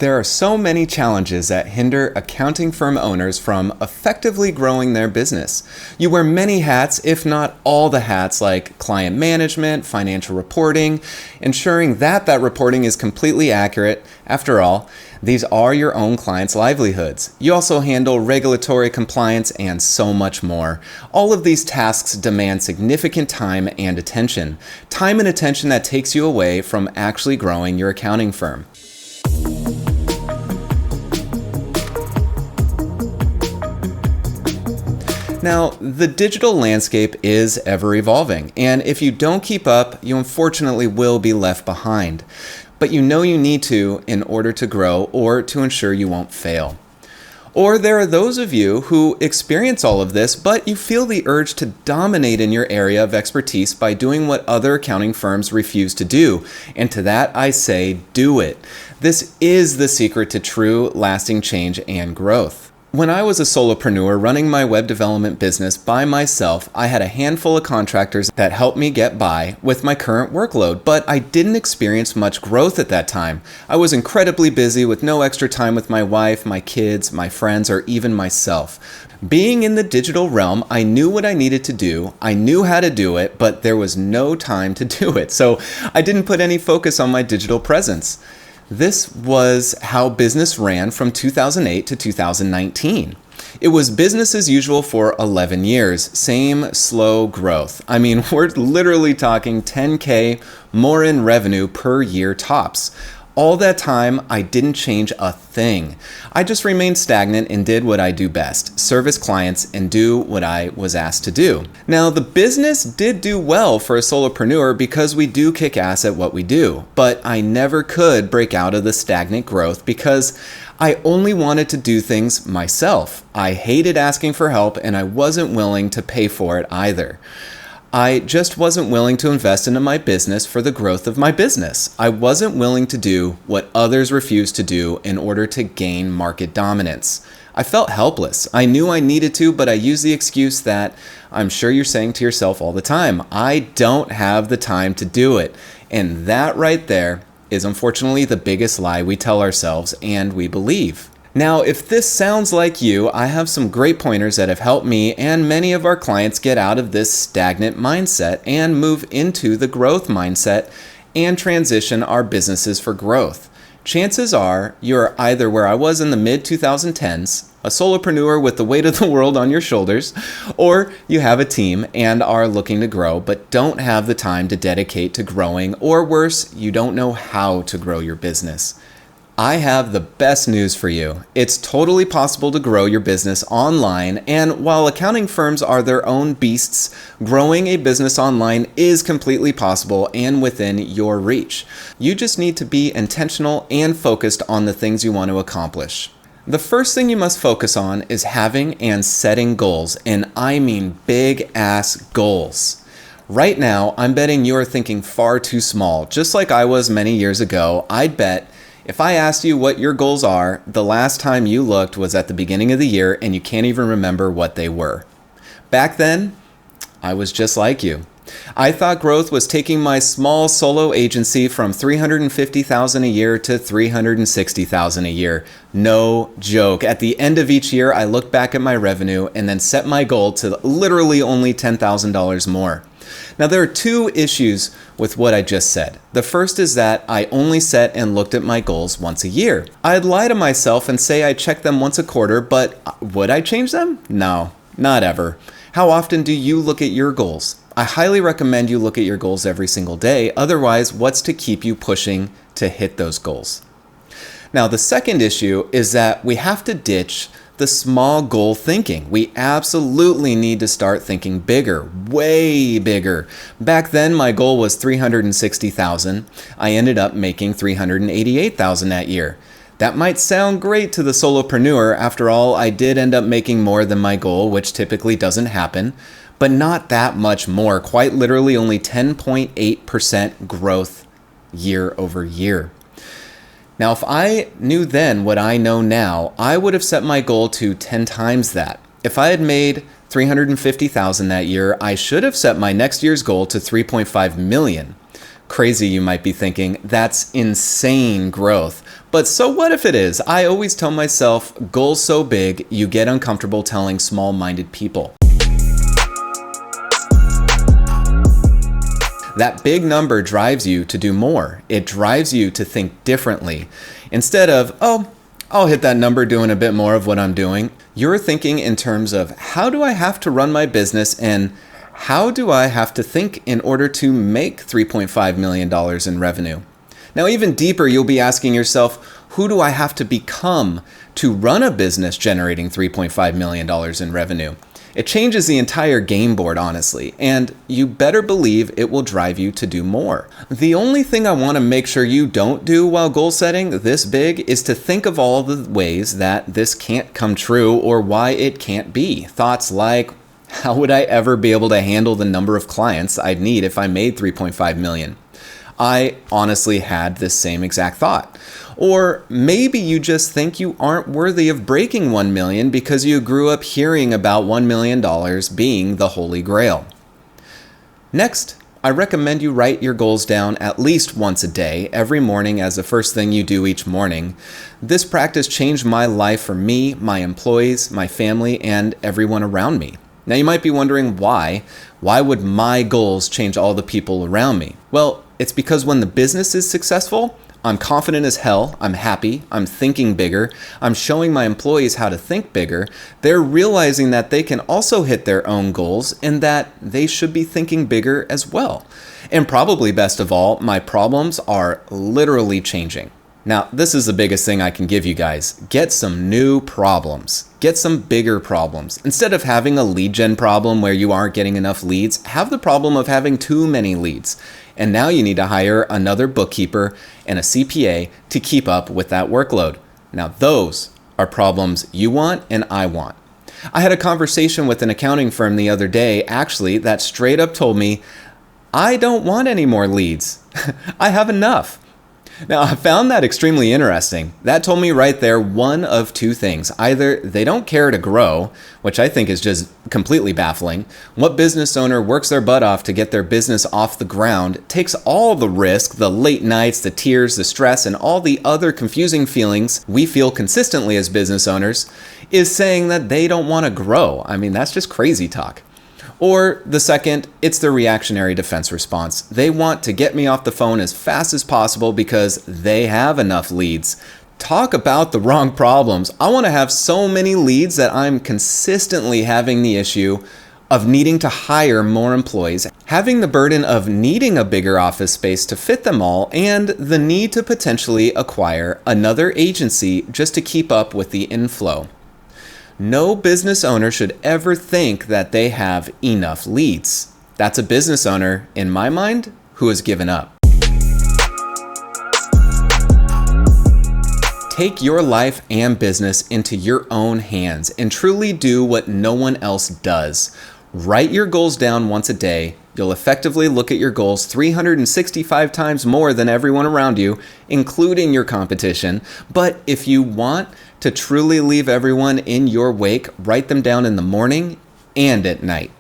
There are so many challenges that hinder accounting firm owners from effectively growing their business. You wear many hats, if not all the hats, like client management, financial reporting, ensuring that reporting is completely accurate. After all, these are your own clients' livelihoods. You also handle regulatory compliance and so much more. All of these tasks demand significant time and attention. Time and attention that takes you away from actually growing your accounting firm. Now, the digital landscape is ever evolving, and if you don't keep up, you unfortunately will be left behind. But you know you need to in order to grow or to ensure you won't fail. Or there are those of you who experience all of this, but you feel the urge to dominate in your area of expertise by doing what other accounting firms refuse to do. And to that I say, do it. This is the secret to true, lasting change and growth. When I was a solopreneur running my web development business by myself, I had a handful of contractors that helped me get by with my current workload, but I didn't experience much growth at that time. I was incredibly busy with no extra time with my wife, my kids, my friends, or even myself. Being in the digital realm, I knew what I needed to do, I knew how to do it, but there was no time to do it, so I didn't put any focus on my digital presence. This was how business ran from 2008 to 2019. It was business as usual for 11 years, same slow growth. I mean, we're literally talking 10K more in revenue per year tops. All that time, I didn't change a thing. I just remained stagnant and did what I do best, service clients and do what I was asked to do. Now, the business did do well for a solopreneur because we do kick ass at what we do, but I never could break out of the stagnant growth because I only wanted to do things myself. I hated asking for help and I wasn't willing to pay for it either. I just wasn't willing to invest into my business for the growth of my business. I wasn't willing to do what others refused to do in order to gain market dominance. I felt helpless. I knew I needed to, but I used the excuse that I'm sure you're saying to yourself all the time, I don't have the time to do it. And that right there is unfortunately the biggest lie we tell ourselves and we believe. Now, if this sounds like you, I have some great pointers that have helped me and many of our clients get out of this stagnant mindset and move into the growth mindset and transition our businesses for growth. Chances are you're either where I was in the mid-2010s, a solopreneur with the weight of the world on your shoulders, or you have a team and are looking to grow but don't have the time to dedicate to growing, or worse, you don't know how to grow your business. I have the best news for you. It's totally possible to grow your business online, and while accounting firms are their own beasts, growing a business online is completely possible and within your reach. You just need to be intentional and focused on the things you want to accomplish. The first thing you must focus on is having and setting goals, and I mean big ass goals. Right now, I'm betting you're thinking far too small. Just like I was many years ago, I'd bet if I asked you what your goals are, the last time you looked was at the beginning of the year and you can't even remember what they were. Back then, I was just like you. I thought growth was taking my small solo agency from $350,000 a year to $360,000 a year. No joke. At the end of each year, I looked back at my revenue and then set my goal to literally only $10,000 more. Now, there are two issues with what I just said. The first is that I only set and looked at my goals once a year. I'd lie to myself and say I check them once a quarter, but would I change them? No, not ever. How often do you look at your goals? I highly recommend you look at your goals every single day. Otherwise, what's to keep you pushing to hit those goals? Now, the second issue is that we have to ditch the small goal thinking. We absolutely need to start thinking bigger, way bigger. Back then, my goal was $360,000. I ended up making $388,000 that year. That might sound great to the solopreneur. After all, I did end up making more than my goal, which typically doesn't happen, but not that much more. Quite literally only 10.8% growth year over year. Now, if I knew then what I know now, I would have set my goal to 10 times that. If I had made $350,000 that year, I should have set my next year's goal to $3.5 million. Crazy, you might be thinking. That's insane growth. But so what if it is? I always tell myself, goals so big, you get uncomfortable telling small-minded people. That big number drives you to do more. It drives you to think differently. Instead of, oh, I'll hit that number doing a bit more of what I'm doing, you're thinking in terms of how do I have to run my business and how do I have to think in order to make $3.5 million in revenue? Now, even deeper, you'll be asking yourself, who do I have to become to run a business generating $3.5 million in revenue? It changes the entire game board, honestly, and you better believe it will drive you to do more. The only thing I want to make sure you don't do while goal setting this big is to think of all the ways that this can't come true or why it can't be. Thoughts like, how would I ever be able to handle the number of clients I'd need if I made 3.5 million? I honestly had this same exact thought. Or maybe you just think you aren't worthy of breaking 1 million because you grew up hearing about $1 million being the holy grail. Next, I recommend you write your goals down at least once a day, every morning as the first thing you do each morning. This practice changed my life for me, my employees, my family, and everyone around me. Now you might be wondering why. Why would my goals change all the people around me? Well, it's because when the business is successful, I'm confident as hell, I'm happy, I'm thinking bigger, I'm showing my employees how to think bigger, they're realizing that they can also hit their own goals and that they should be thinking bigger as well. And probably best of all, my problems are literally changing. Now, this is the biggest thing I can give you guys. Get some new problems. Get some bigger problems. Instead of having a lead gen problem where you aren't getting enough leads, have the problem of having too many leads. And now you need to hire another bookkeeper and a CPA to keep up with that workload. Now, those are problems you want and I want. I had a conversation with an accounting firm the other day, actually, that straight up told me, I don't want any more leads. I have enough. Now, I found that extremely interesting. That told me right there one of two things. Either they don't care to grow, which I think is just completely baffling. What business owner works their butt off to get their business off the ground, takes all the risk, the late nights, the tears, the stress, and all the other confusing feelings we feel consistently as business owners, is saying that they don't want to grow. I mean, that's just crazy talk. Or the second, it's the reactionary defense response. They want to get me off the phone as fast as possible because they have enough leads. Talk about the wrong problems. I want to have so many leads that I'm consistently having the issue of needing to hire more employees, having the burden of needing a bigger office space to fit them all, and the need to potentially acquire another agency just to keep up with the inflow. No business owner should ever think that they have enough leads. That's a business owner, in my mind, who has given up. Take your life and business into your own hands and truly do what no one else does. Write your goals down once a day. You'll effectively look at your goals 365 times more than everyone around you, including your competition. But if you want to truly leave everyone in your wake, write them down in the morning and at night.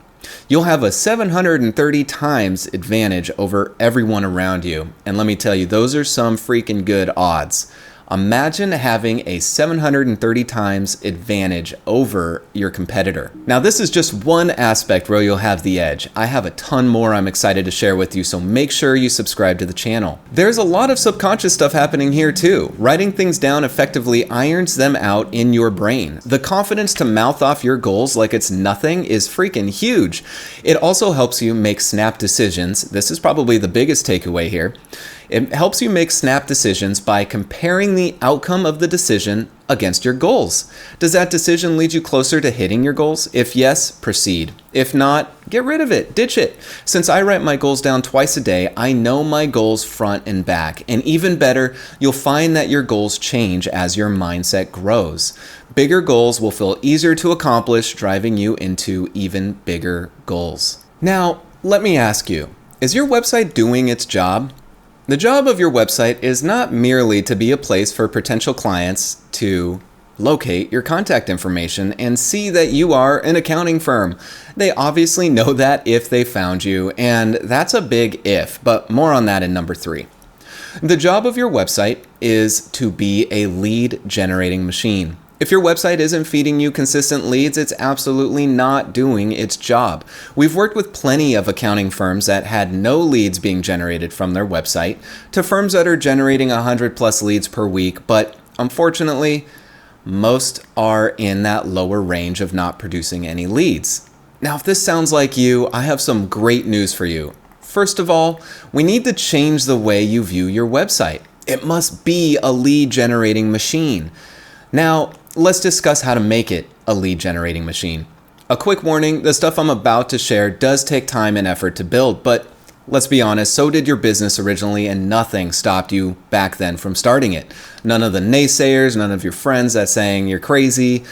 You'll have a 730 times advantage over everyone around you. And let me tell you, those are some freaking good odds. Imagine having a 730 times advantage over your competitor. Now, this is just one aspect where you'll have the edge. I have a ton more I'm excited to share with you, so make sure you subscribe to the channel. There's a lot of subconscious stuff happening here too. Writing things down effectively irons them out in your brain. The confidence to mouth off your goals like it's nothing is freaking huge. It also helps you make snap decisions. This is probably the biggest takeaway here. It helps you make snap decisions by comparing the outcome of the decision against your goals. Does that decision lead you closer to hitting your goals? If yes, proceed. If not, get rid of it, ditch it. Since I write my goals down twice a day, I know my goals front and back. And even better, you'll find that your goals change as your mindset grows. Bigger goals will feel easier to accomplish, driving you into even bigger goals. Now, let me ask you, is your website doing its job? The job of your website is not merely to be a place for potential clients to locate your contact information and see that you are an accounting firm. They obviously know that if they found you, and that's a big if, but more on that in number 3. The job of your website is to be a lead generating machine. If your website isn't feeding you consistent leads, it's absolutely not doing its job. We've worked with plenty of accounting firms that had no leads being generated from their website to firms that are generating 100 plus leads per week, but unfortunately, most are in that lower range of not producing any leads. Now, if this sounds like you, I have some great news for you. First of all, we need to change the way you view your website. It must be a lead generating machine. Now, let's discuss how to make it a lead generating machine. A quick warning, the stuff I'm about to share does take time and effort to build, but let's be honest, so did your business originally, and nothing stopped you back then from starting it. None of the naysayers, none of your friends that saying you're crazy,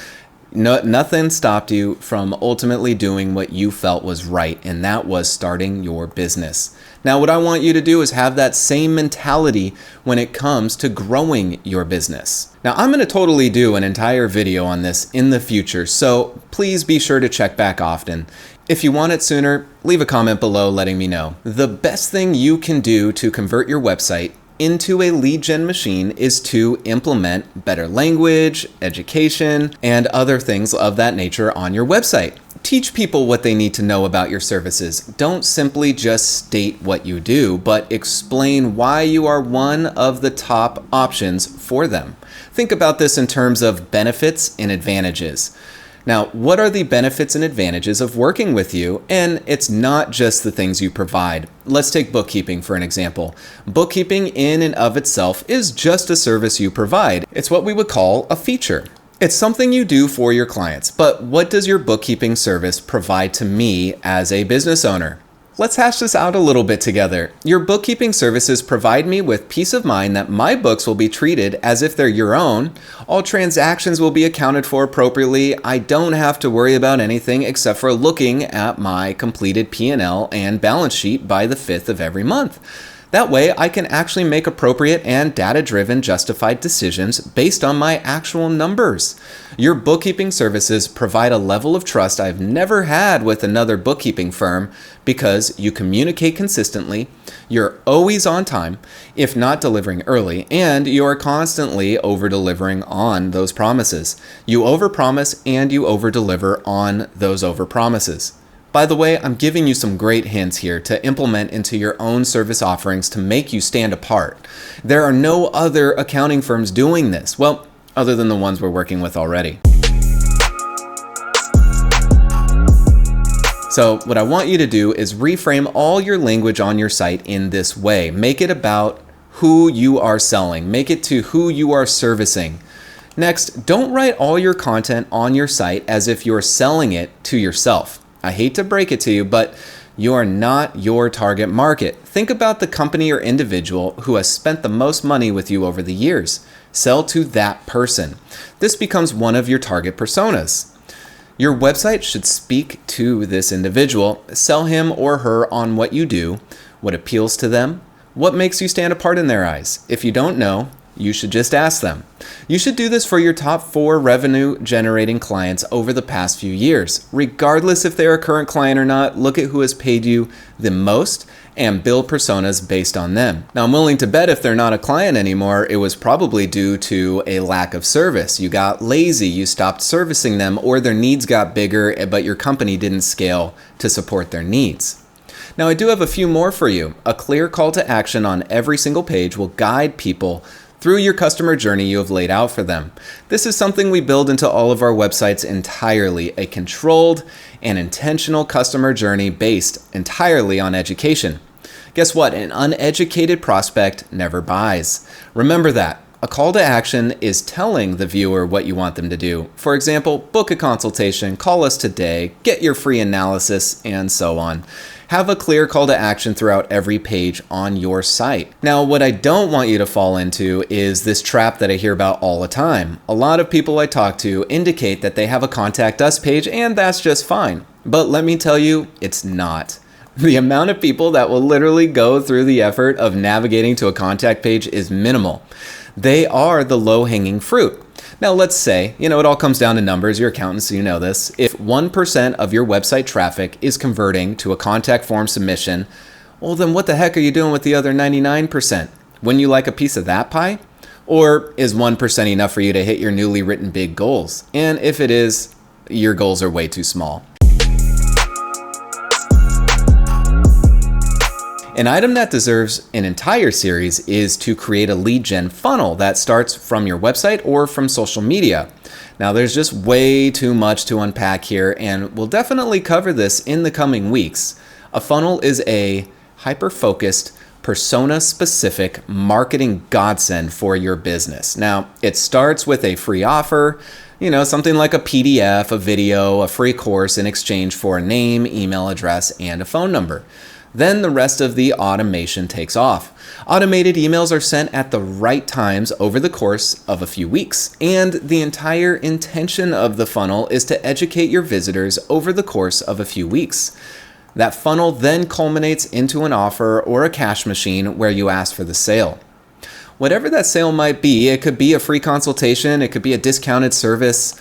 nothing stopped you from ultimately doing what you felt was right, and that was starting your business. Now, what I want you to do is have that same mentality when it comes to growing your business. Now, I'm going to totally do an entire video on this in the future, so please be sure to check back often. If you want it sooner, leave a comment below letting me know. The best thing you can do to convert your website into a lead gen machine is to implement better language, education, and other things of that nature on your website. Teach people what they need to know about your services. Don't simply just state what you do, but explain why you are one of the top options for them. Think about this in terms of benefits and advantages. Now, what are the benefits and advantages of working with you? And it's not just the things you provide. Let's take bookkeeping for an example. Bookkeeping in and of itself is just a service you provide. It's what we would call a feature. It's something you do for your clients, but what does your bookkeeping service provide to me as a business owner? Let's hash this out a little bit together. Your bookkeeping services provide me with peace of mind that my books will be treated as if they're your own. All transactions will be accounted for appropriately. I don't have to worry about anything except for looking at my completed P&L and balance sheet by the 5th of every month. That way, I can actually make appropriate and data-driven justified decisions based on my actual numbers. Your bookkeeping services provide a level of trust I've never had with another bookkeeping firm because you communicate consistently, you're always on time, if not delivering early, and you are constantly over-delivering on those promises. You overpromise and you over-deliver on those overpromises. By the way, I'm giving you some great hints here to implement into your own service offerings to make you stand apart. There are no other accounting firms doing this, well, other than the ones we're working with already. So what I want you to do is reframe all your language on your site in this way. Make it about who you are selling. Make it to who you are servicing. Next, don't write all your content on your site as if you're selling it to yourself. I hate to break it to you, but you are not your target market. Think about the company or individual who has spent the most money with you over the years. Sell to that person. This becomes one of your target personas. Your website should speak to this individual. Sell him or her on what you do, what appeals to them, what makes you stand apart in their eyes. If you don't know, you should just ask them. You should do this for your top 4 revenue generating clients over the past few years. Regardless if they're a current client or not, look at who has paid you the most and build personas based on them. Now, I'm willing to bet if they're not a client anymore, it was probably due to a lack of service. You got lazy, you stopped servicing them, or their needs got bigger, but your company didn't scale to support their needs. Now, I do have a few more for you. A clear call to action on every single page will guide people through your customer journey you have laid out for them. This is something we build into all of our websites entirely, a controlled and intentional customer journey based entirely on education. Guess what? An uneducated prospect never buys. Remember that. A call to action is telling the viewer what you want them to do. For example, book a consultation, call us today, get your free analysis, and so on. Have a clear call to action throughout every page on your site. Now, what I don't want you to fall into is this trap that I hear about all the time. A lot of people I talk to indicate that they have a contact us page, and that's just fine. But let me tell you, it's not. The amount of people that will literally go through the effort of navigating to a contact page is minimal. They are the low-hanging fruit. Now let's say, it all comes down to numbers. You're accountants, so you know this. If 1% of your website traffic is converting to a contact form submission, well then what the heck are you doing with the other 99%? Wouldn't you like a piece of that pie? Or is 1% enough for you to hit your newly written big goals? And if it is, your goals are way too small. An item that deserves an entire series is to create a lead gen funnel that starts from your website or from social media. Now, there's just way too much to unpack here, and we'll definitely cover this in the coming weeks. A funnel is a hyper-focused, persona-specific marketing godsend for your business. Now, it starts with a free offer, something like a PDF, a video, a free course in exchange for a name, email address, and a phone number. Then the rest of the automation takes off. Automated emails are sent at the right times over the course of a few weeks, and the entire intention of the funnel is to educate your visitors over the course of a few weeks. That funnel then culminates into an offer or a cash machine where you ask for the sale. Whatever that sale might be, it could be a free consultation, it could be a discounted service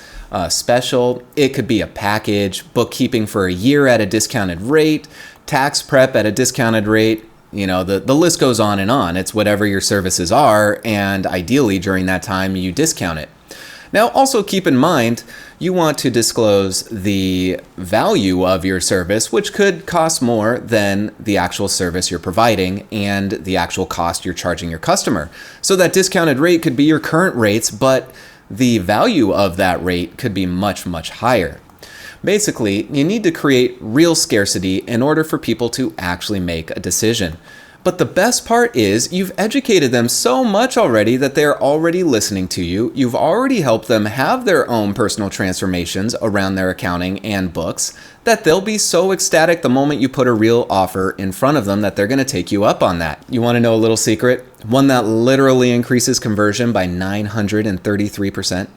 special, it could be a package, bookkeeping for a year at a discounted rate, tax prep at a discounted rate. The list goes on and on. It's whatever your services are, and ideally during that time you discount it. Now, also keep in mind, you want to disclose the value of your service, which could cost more than the actual service you're providing and the actual cost you're charging your customer. So that discounted rate could be your current rates, but the value of that rate could be much, much higher. Basically, you need to create real scarcity in order for people to actually make a decision. But the best part is you've educated them so much already that they're already listening to you. You've already helped them have their own personal transformations around their accounting and books that they'll be so ecstatic the moment you put a real offer in front of them that they're going to take you up on that. You want to know a little secret? One that literally increases conversion by 933%?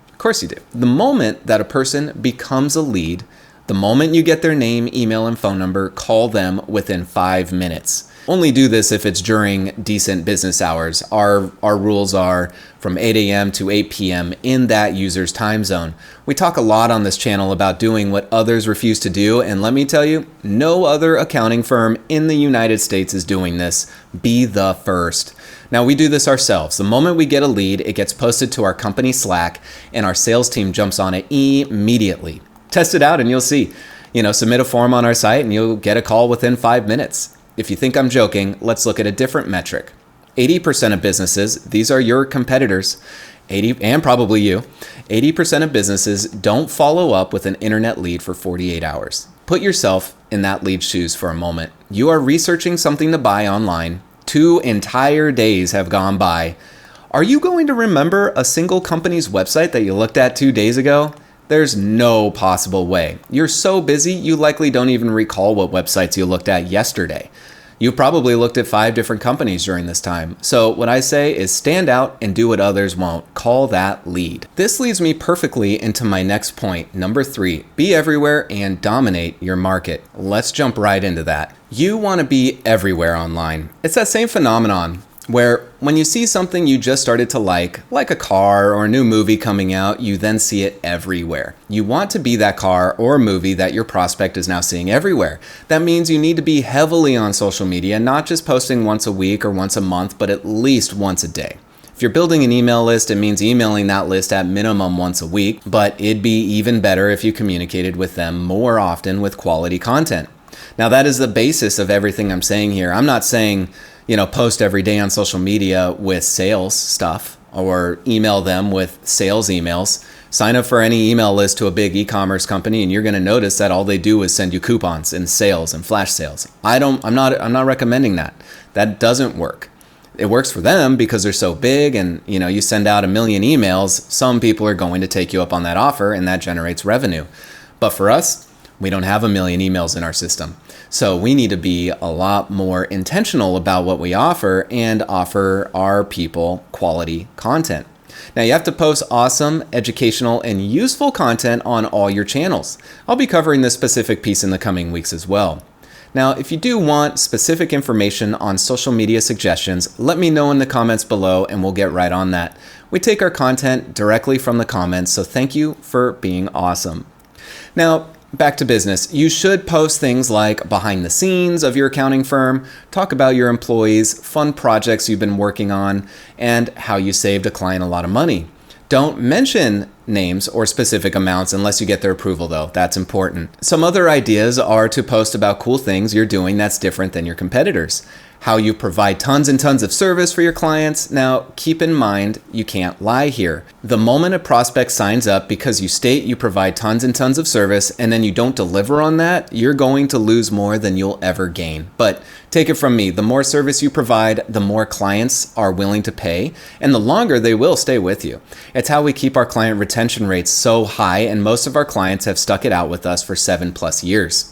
Of course you do. The moment that a person becomes a lead, the moment you get their name, email, and phone number, call them within 5 minutes. Only do this if it's during decent business hours. Our rules are from 8 a.m. to 8 p.m. in that user's time zone. We talk a lot on this channel about doing what others refuse to do, and let me tell you, no other accounting firm in the United States is doing this. Be the first. Now, we do this ourselves. The moment we get a lead, it gets posted to our company Slack, and our sales team jumps on it immediately. Test it out and you'll see. Submit a form on our site and you'll get a call within 5 minutes. If you think I'm joking, let's look at a different metric. 80% of businesses, these are your competitors, and probably you, 80% of businesses don't follow up with an internet lead for 48 hours. Put yourself in that lead's shoes for a moment. You are researching something to buy online. 2 entire days have gone by. Are you going to remember a single company's website that you looked at 2 days ago? There's no possible way. You're so busy, you likely don't even recall what websites you looked at yesterday. You probably looked at 5 different companies during this time. So what I say is stand out and do what others won't. Call that lead. This leads me perfectly into my next point, number 3. Be everywhere and dominate your market. Let's jump right into that. You want to be everywhere online. It's that same phenomenon where when you see something you just started to like a car or a new movie coming out, you then see it everywhere. You want to be that car or movie that your prospect is now seeing everywhere. That means you need to be heavily on social media, not just posting once a week or once a month, but at least once a day. If you're building an email list, it means emailing that list at minimum once a week, but it'd be even better if you communicated with them more often with quality content. Now, that is the basis of everything I'm saying here. I'm not saying post every day on social media with sales stuff or email them with sales emails. Sign up for any email list to a big e-commerce company and you're going to notice that all they do is send you coupons and sales and flash sales. I'm not recommending that. That doesn't work. It works for them because they're so big and you send out 1 million emails, some people are going to take you up on that offer and that generates revenue. But for us, we don't have 1 million emails in our system. So we need to be a lot more intentional about what we offer and offer our people quality content. Now you have to post awesome, educational, and useful content on all your channels. I'll be covering this specific piece in the coming weeks as well. Now, if you do want specific information on social media suggestions, let me know in the comments below and we'll get right on that. We take our content directly from the comments, so thank you for being awesome. Now, back to business. You should post things like behind the scenes of your accounting firm, talk about your employees, fun projects you've been working on, and how you saved a client a lot of money. Don't mention names or specific amounts unless you get their approval though. That's important. Some other ideas are to post about cool things you're doing that's different than your competitors. How you provide tons and tons of service for your clients. Now, keep in mind, you can't lie here. The moment a prospect signs up because you state you provide tons and tons of service and then you don't deliver on that, you're going to lose more than you'll ever gain. But take it from me, the more service you provide, the more clients are willing to pay, and the longer they will stay with you. It's how we keep our client retention rates so high, and most of our clients have stuck it out with us for 7+ years.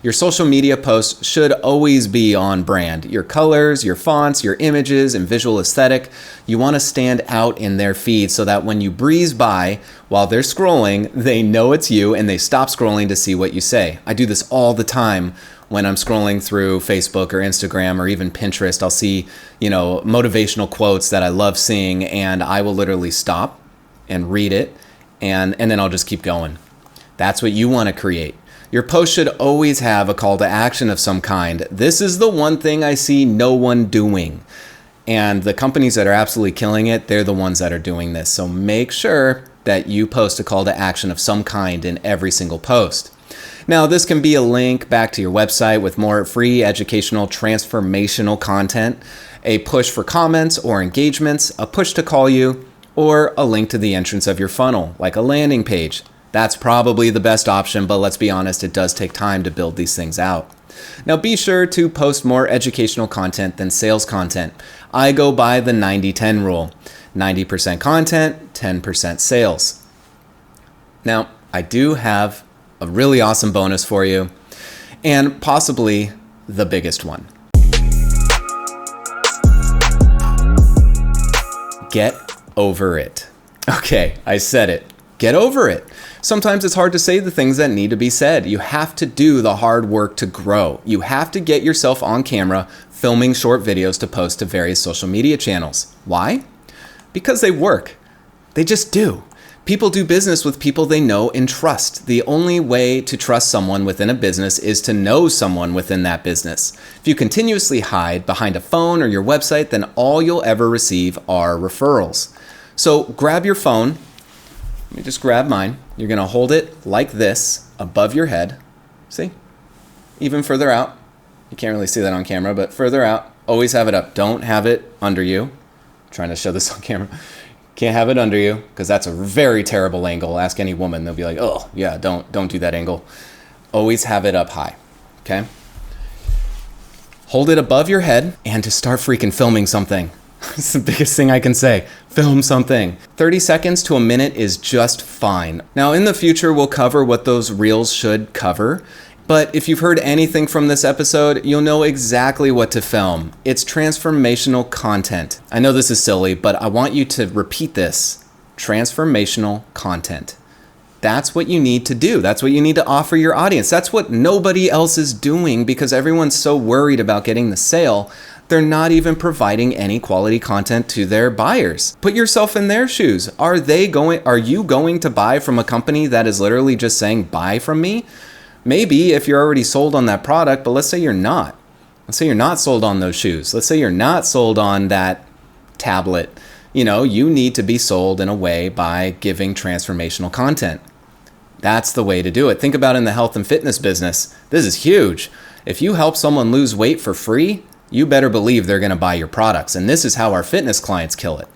Your social media posts should always be on brand. Your colors, your fonts, your images, and visual aesthetic. You want to stand out in their feed so that when you breeze by while they're scrolling, they know it's you and they stop scrolling to see what you say. I do this all the time when I'm scrolling through Facebook or Instagram or even Pinterest. I'll see, motivational quotes that I love seeing, and I will literally stop and read it, and then I'll just keep going. That's what you want to create. Your post should always have a call to action of some kind. This is the one thing I see no one doing. And the companies that are absolutely killing it, they're the ones that are doing this. So make sure that you post a call to action of some kind in every single post. Now, this can be a link back to your website with more free educational transformational content, a push for comments or engagements, a push to call you, or a link to the entrance of your funnel, like a landing page. That's probably the best option, but let's be honest, it does take time to build these things out. Now, be sure to post more educational content than sales content. I go by the 90-10 rule. 90% content, 10% sales. Now, I do have a really awesome bonus for you, and possibly the biggest one. Get over it. Okay, I said it. Get over it. Sometimes it's hard to say the things that need to be said. You have to do the hard work to grow. You have to get yourself on camera filming short videos to post to various social media channels. Why? Because they work. They just do. People do business with people they know and trust. The only way to trust someone within a business is to know someone within that business. If you continuously hide behind a phone or your website, then all you'll ever receive are referrals. So grab your phone. Let me just grab mine. You're going to hold it like this above your head. See? Even further out. You can't really see that on camera, but further out. Always have it up. Don't have it under you. I'm trying to show this on camera. Can't have it under you because that's a very terrible angle. Ask any woman. They'll be like, oh, yeah, don't do that angle. Always have it up high. Okay? Hold it above your head and just start freaking filming something. It's the biggest thing I can say. Film something. 30 seconds to a minute is just fine. Now, in the future, we'll cover what those reels should cover. But if you've heard anything from this episode, you'll know exactly what to film. It's transformational content. I know this is silly, but I want you to repeat this. Transformational content. That's what you need to do. That's what you need to offer your audience. That's what nobody else is doing because everyone's so worried about getting the sale. They're not even providing any quality content to their buyers. Put yourself in their shoes. Are you going to buy from a company that is literally just saying, buy from me? Maybe if you're already sold on that product, but let's say you're not. Let's say you're not sold on those shoes. Let's say you're not sold on that tablet. You need to be sold in a way by giving transformational content. That's the way to do it. Think about in the health and fitness business. This is huge. If you help someone lose weight for free, you better believe they're going to buy your products. And this is how our fitness clients kill it.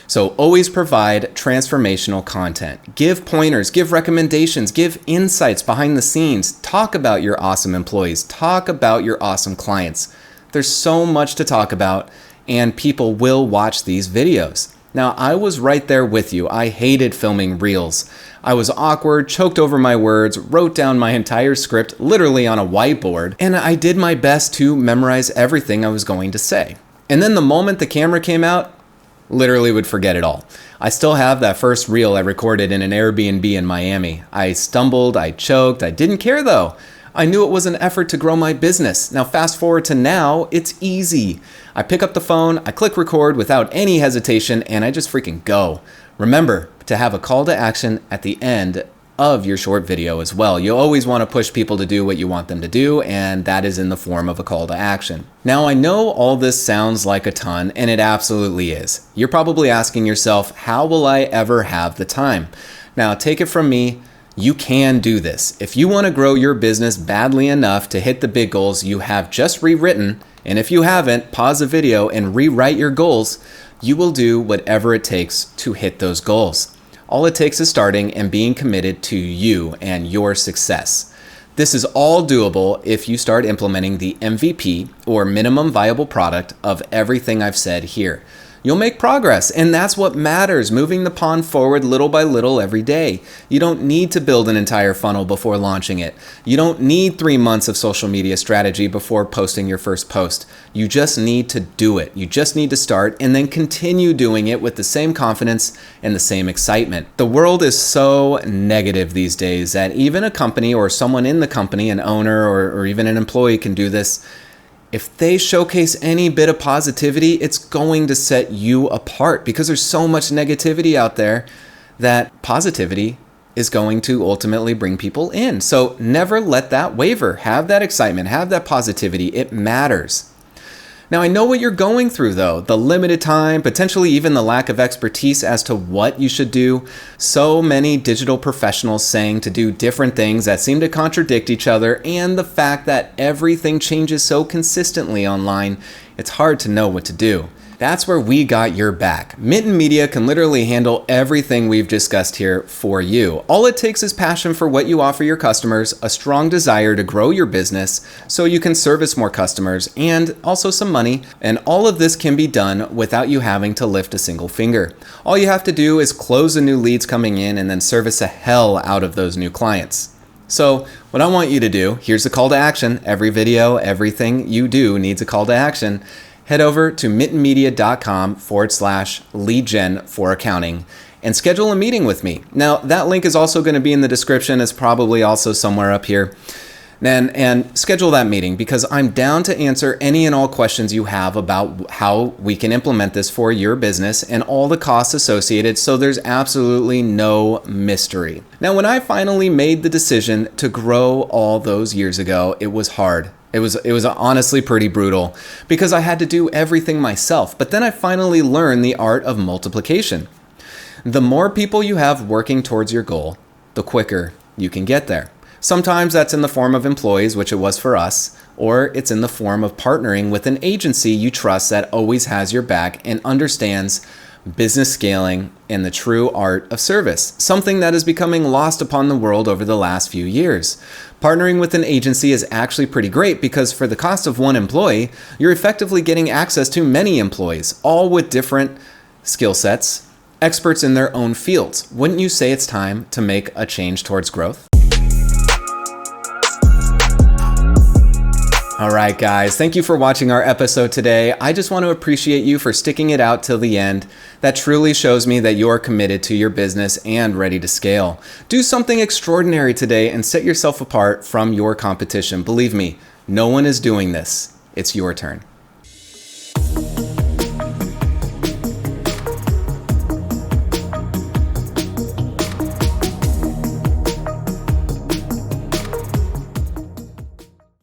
So always provide transformational content. Give pointers, give recommendations, give insights behind the scenes. Talk about your awesome employees. Talk about your awesome clients. There's so much to talk about, and people will watch these videos. Now, I was right there with you. I hated filming reels. I was awkward, choked over my words, wrote down my entire script literally on a whiteboard, and I did my best to memorize everything I was going to say. And then the moment the camera came out, literally would forget it all. I still have that first reel I recorded in an Airbnb in Miami. I stumbled, I choked, I didn't care though. I knew it was an effort to grow my business. Now fast forward to now, it's easy. I pick up the phone, I click record without any hesitation, and I just freaking go. Remember to have a call to action at the end of your short video as well. You always want to push people to do what you want them to do, and that is in the form of a call to action. Now, I know all this sounds like a ton, and it absolutely is. You're probably asking yourself, how will I ever have the time? Now, take it from me, you can do this. If you want to grow your business badly enough to hit the big goals you have just rewritten, and if you haven't, pause the video and rewrite your goals, you will do whatever it takes to hit those goals. All it takes is starting and being committed to you and your success. This is all doable if you start implementing the MVP, or minimum viable product, of everything I've said here. You'll make progress, and that's what matters, moving the pond forward little by little every day. You don't need to build an entire funnel before launching it. You don't need 3 months of social media strategy before posting your first post. You just need to do it. You just need to start and then continue doing it with the same confidence and the same excitement. The world is so negative these days that even a company or someone in the company, an owner or even an employee, can do this. If they showcase any bit of positivity, it's going to set you apart, because there's so much negativity out there that positivity is going to ultimately bring people in. So never let that waver. Have that excitement, have that positivity. It matters. Now, I know what you're going through, though. The limited time, potentially even the lack of expertise as to what you should do. So many digital professionals saying to do different things that seem to contradict each other, and the fact that everything changes so consistently online, it's hard to know what to do. That's where we got your back. Mitten Media can literally handle everything we've discussed here for you. All it takes is passion for what you offer your customers, a strong desire to grow your business so you can service more customers, and also some money. And all of this can be done without you having to lift a single finger. All you have to do is close the new leads coming in and then service the hell out of those new clients. So what I want you to do, here's the call to action. Every video, everything you do needs a call to action. Head over to mittenmedia.com/lead gen for accounting and schedule a meeting with me. Now, that link is also going to be in the description. It's probably also somewhere up here. And schedule that meeting, because I'm down to answer any and all questions you have about how we can implement this for your business and all the costs associated, so there's absolutely no mystery. Now, when I finally made the decision to grow all those years ago, it was hard. It was honestly pretty brutal, because I had to do everything myself. But then I finally learned the art of multiplication. The more people you have working towards your goal, the quicker you can get there. Sometimes that's in the form of employees, which it was for us, or it's in the form of partnering with an agency you trust that always has your back and understands business scaling and the true art of service, something that is becoming lost upon the world over the last few years. Partnering with an agency is actually pretty great, because for the cost of one employee, you're effectively getting access to many employees, all with different skill sets, experts in their own fields. Wouldn't you say it's time to make a change towards growth? All right, guys, thank you for watching our episode today. I just want to appreciate you for sticking it out till the end. That truly shows me that you're committed to your business and ready to scale. Do something extraordinary today and set yourself apart from your competition. Believe me, no one is doing this. It's your turn.